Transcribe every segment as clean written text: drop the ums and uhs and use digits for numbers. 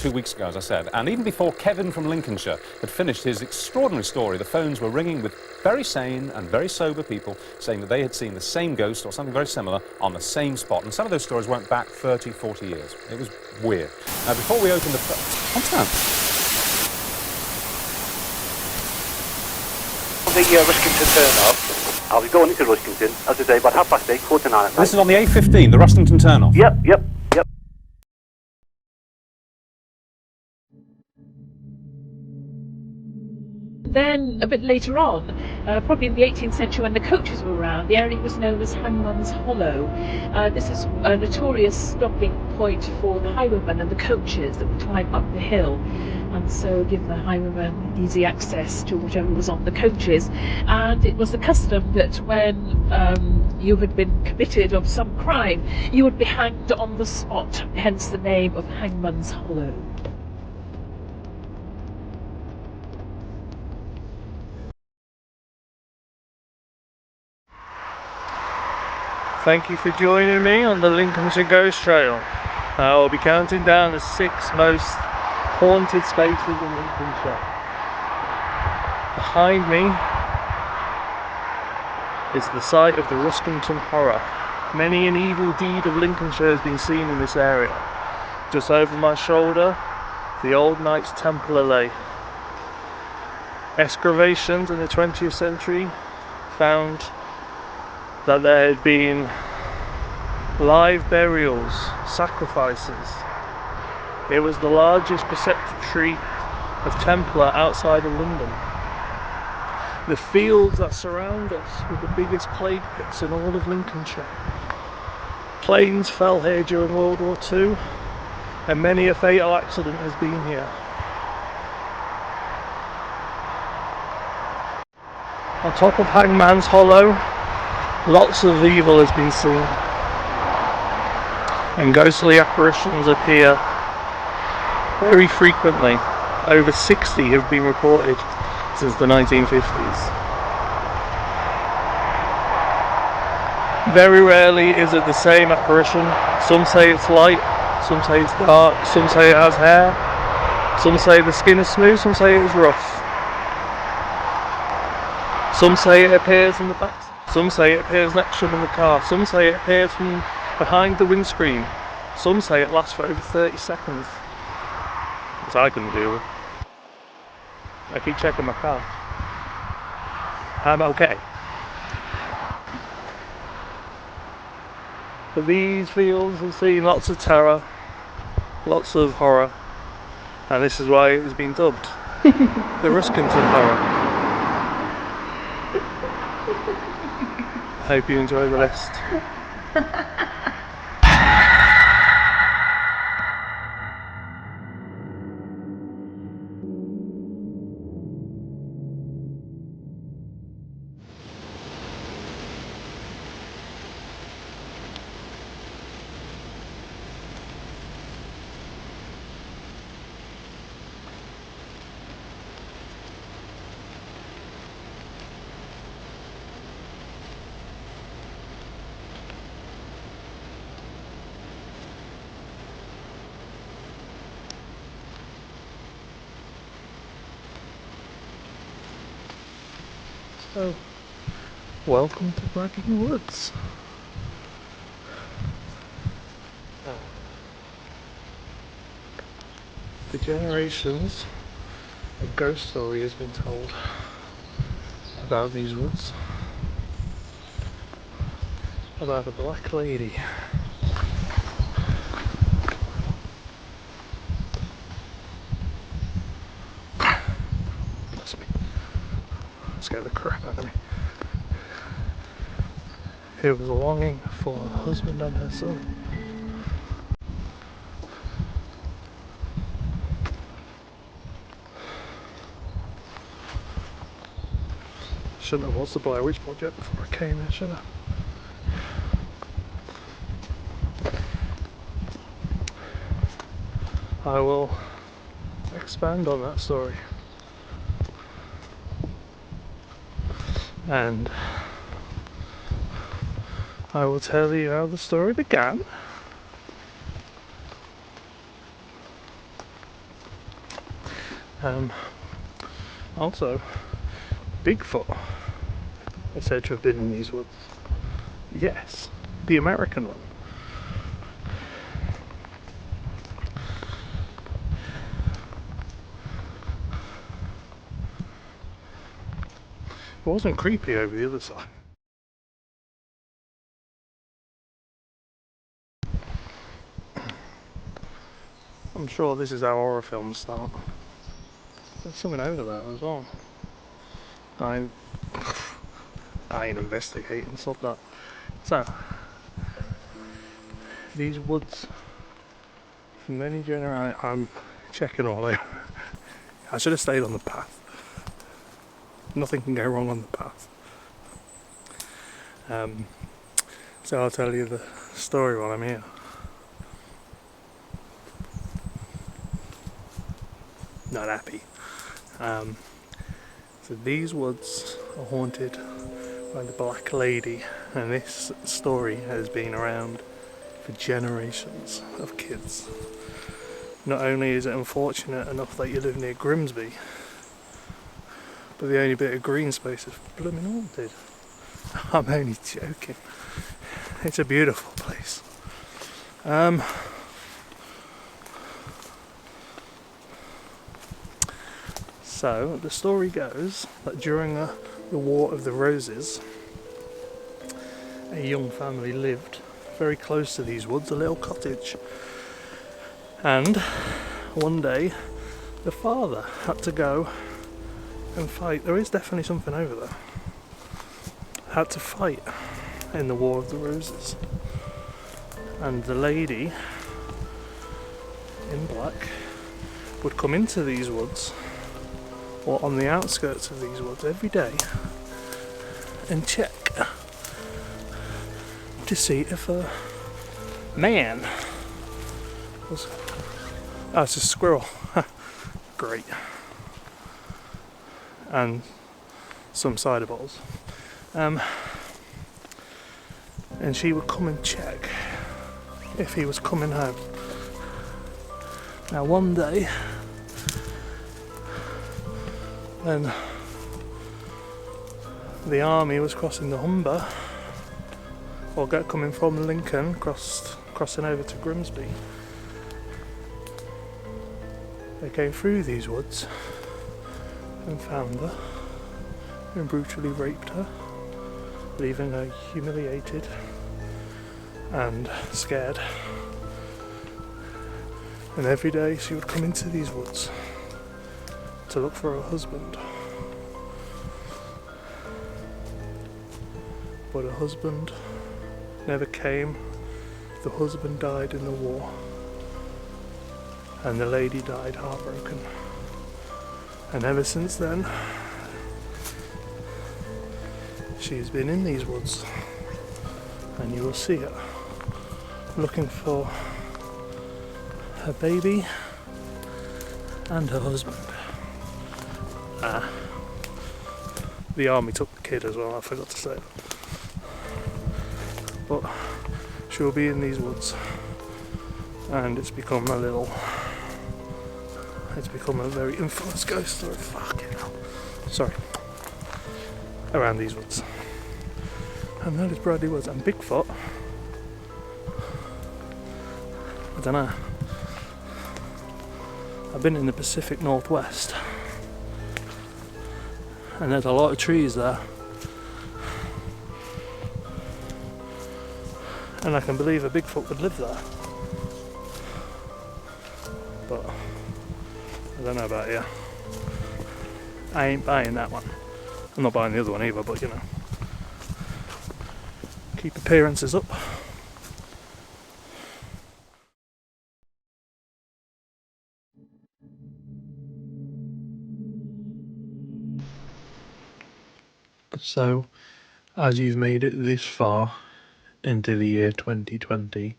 2 weeks ago, as I said, and even before Kevin from Lincolnshire had finished his extraordinary story, the phones were ringing with very sane and very sober people saying that they had seen the same ghost or something very similar on the same spot. And some of those stories went back 30, 40 years. It was weird. Now, before we open the... What's that? The Ruskington turn-off. I'll be going into Ruskington, as I say, about 8:30, 8:45 at night. This is on the A15, the Rustington turn-off? Yep. Then, a bit later on, probably in the 18th century when the coaches were around, the area was known as Hangmans Hollow. This is a notorious stopping point for the highwaymen and the coaches that would climb up the hill, and so give the highwaymen easy access to whatever was on the coaches. And it was the custom that when you had been convicted of some crime, you would be hanged on the spot, hence the name of Hangmans Hollow. Thank you for joining me on the Lincolnshire Ghost Trail. I will be counting down the 6 most haunted spaces in Lincolnshire. Behind me is the site of the Ruskington Horror. Many an evil deed of Lincolnshire has been seen in this area. Just over my shoulder, the Old Knights Temple lay. Excavations in the 20th century found that there had been live burials, sacrifices. It was the largest preceptory of Templar outside of London. The fields that surround us were the biggest plague pits in all of Lincolnshire. Planes fell here during World War II, and many a fatal accident has been here. On top of Hangmans Hollow, lots of evil has been seen, and ghostly apparitions appear very frequently. Over 60 have been reported since the 1950s. Very rarely is it the same apparition. Some say it's light, some say it's dark, some say it has hair, some say the skin is smooth, some say it is rough. Some say it appears in the back. Some say it appears next to them in the car. Some say it appears from behind the windscreen. Some say it lasts for over 30 seconds. Which I couldn't deal with. I keep checking my car. I'm okay. But these fields have seen lots of terror, lots of horror, and this is why it has been dubbed the Ruskington Horror. Hope you enjoy the list. So, welcome to Bragging Woods. For generations, a ghost story has been told about these woods. About a black lady. Scare the crap out of me. Who was longing for her husband and her son. Shouldn't have watched the Blair Witch Project before I came here, should I? I will expand on that story. And I will tell you how the story began, Also, Bigfoot is said to have been in these woods. Yes, the American one. It wasn't creepy over the other side. I'm sure this is how horror films start. There's something over there as well. I ain't investigating, stop that. So, these woods, for many generations, I'm checking all out. I should have stayed on the path. Nothing can go wrong on the path. So I'll tell you the story while I'm here. Not happy. So these woods are haunted by the Black Lady, and this story has been around for generations of kids. Not only is it unfortunate enough that you live near Grimsby, but the only bit of green space is blooming haunted. I'm only joking. It's a beautiful place. So the story goes that during the War of the Roses, a young family lived very close to these woods, a little cottage. And one day, the father had to go and fight. There is definitely something over there. Had to fight in the War of the Roses. And the lady in black would come into these woods, or on the outskirts of these woods, every day and check to see if a man was... Oh, it's a squirrel. Great. And some cider bottles. And she would come and check if he was coming home. Now one day, when the army was crossing the Humber, or coming from Lincoln, crossing over to Grimsby, they came through these woods and found her and brutally raped her, leaving her humiliated and scared. And every day she would come into these woods to look for her husband. But her husband never came. The husband died in the war, and the lady died heartbroken. And ever since then, she's been in these woods, and you will see her looking for her baby and her husband. The army took the kid as well, I forgot to say that. But she'll be in these woods, and it's become a very infamous ghost story. Fucking hell. Sorry. Around these woods. And that is Bradley Woods. And Bigfoot, I don't know. I've been in the Pacific Northwest, and there's a lot of trees there. And I can believe a Bigfoot would live there. But I don't know about you. I ain't buying that one. I'm not buying the other one either, but you know. Keep appearances up. So, as you've made it this far into the year 2020,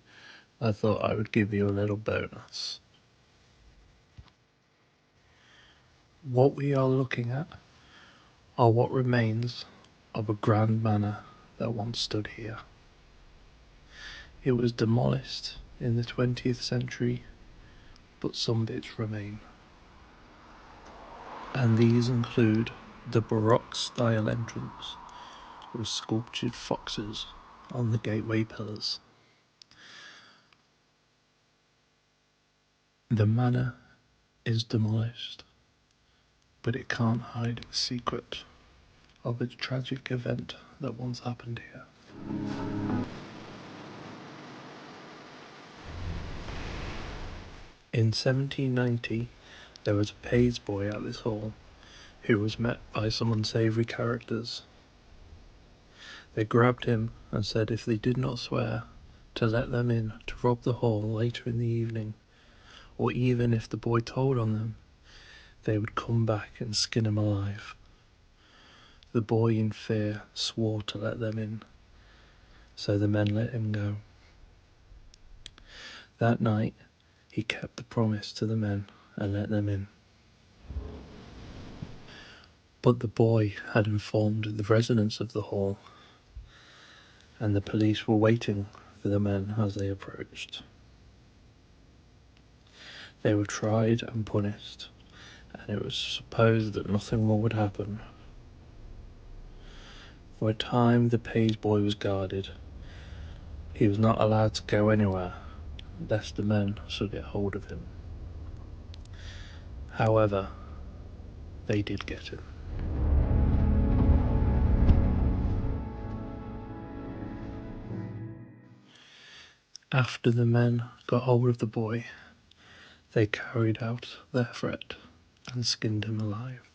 I thought I would give you a little bonus. What we are looking at are what remains of a grand manor that once stood here. It was demolished in the 20th century, but some bits remain. and these include the Baroque-style entrance with sculptured foxes on the gateway pillars. The manor is demolished, but it can't hide the secret of a tragic event that once happened here. In 1790, there was a page boy at this hall who was met by some unsavoury characters. They grabbed him and said if they did not swear to let them in to rob the hall later in the evening, or even if the boy told on them, they would come back and skin him alive. The boy in fear swore to let them in, so the men let him go. That night, he kept the promise to the men and let them in. But the boy had informed the residents of the hall, and the police were waiting for the men as they approached. They were tried and punished, and it was supposed that nothing more would happen. For a time, the page boy was guarded. He was not allowed to go anywhere, lest the men should get hold of him. However, they did get him. After the men got hold of the boy, they carried out their threat and skinned him alive.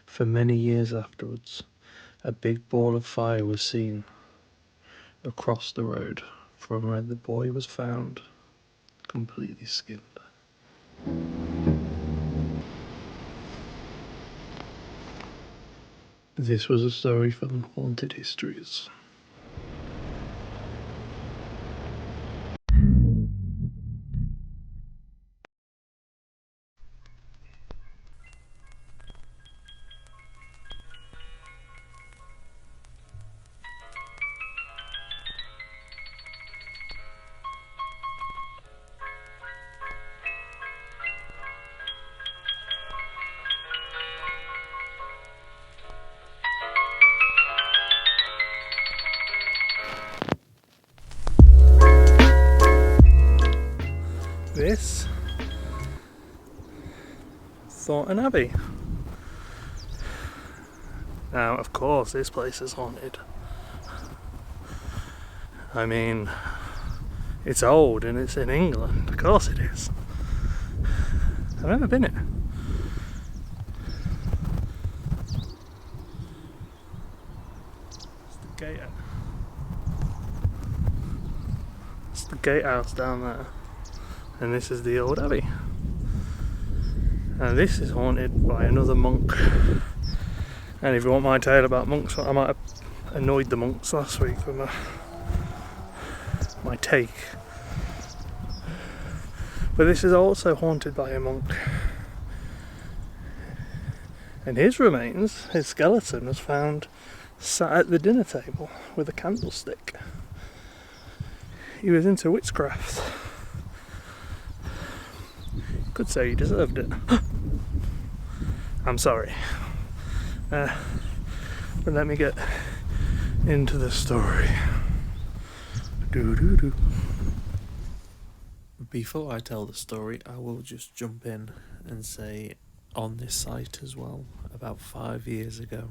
For many years afterwards, a big ball of fire was seen across the road from where the boy was found, completely skinned. This was a story from Haunted Histories. This Thornton Abbey. Now, of course, this place is haunted. I mean, it's old and it's in England. Of course it is. I've never been here. It's the gate. It's the gatehouse down there. And this is the Old Abbey. And this is haunted by another monk. And if you want my tale about monks, I might have annoyed the monks last week with my take. But this is also haunted by a monk. And his remains, his skeleton, was found sat at the dinner table with a candlestick. He was into witchcraft. Could say he deserved it. I'm sorry. But let me get into the story. Doo-doo-doo. Before I tell the story, I will just jump in and say on this site as well, about 5 years ago,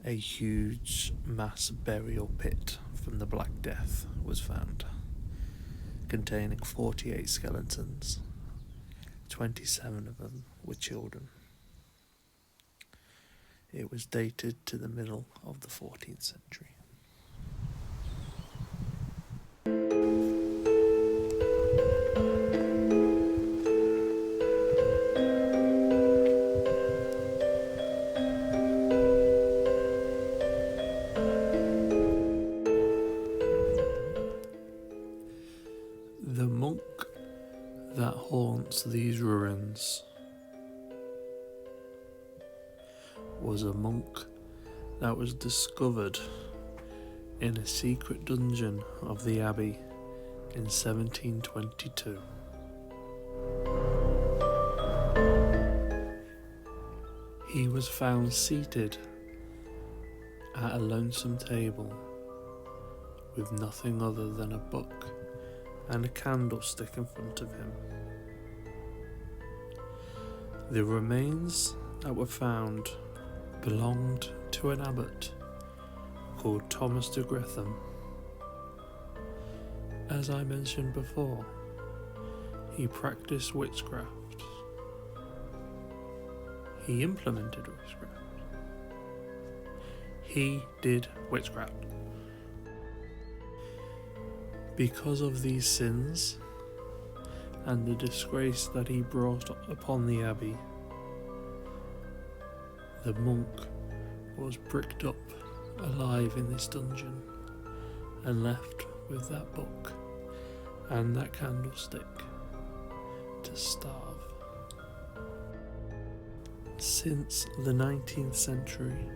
a huge mass burial pit from the Black Death was found, containing 48 skeletons. 27 of them were children. It was dated to the middle of the 14th century. The monk that haunts these ruins was a monk that was discovered in a secret dungeon of the abbey in 1722. He was found seated at a lonesome table with nothing other than a book and a candlestick in front of him. The remains that were found belonged to an abbot called Thomas de Grantham. As I mentioned before, he practiced witchcraft. He implemented witchcraft. He did witchcraft. Because of these sins and the disgrace that he brought upon the abbey, the monk was bricked up alive in this dungeon and left with that book and that candlestick to starve. Since the 19th century,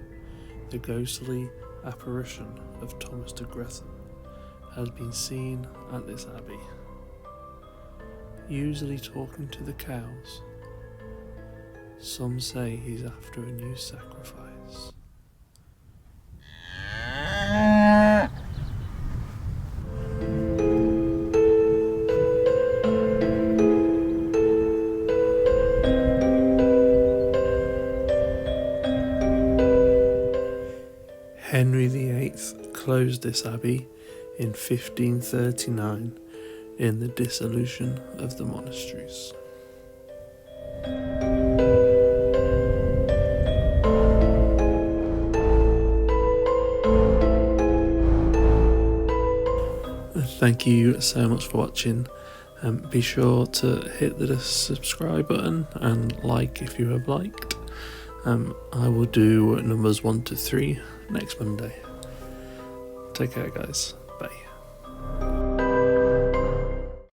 the ghostly apparition of Thomas de Grantham has been seen at this abbey, usually talking to the cows. Some say he's after a new sacrifice. Henry VIII closed this abbey in 1539 in the dissolution of the monasteries. Thank you so much for watching. Be sure to hit the subscribe button and like if you have liked. I will do numbers 1 to 3 next Monday. Take care, guys. Bye.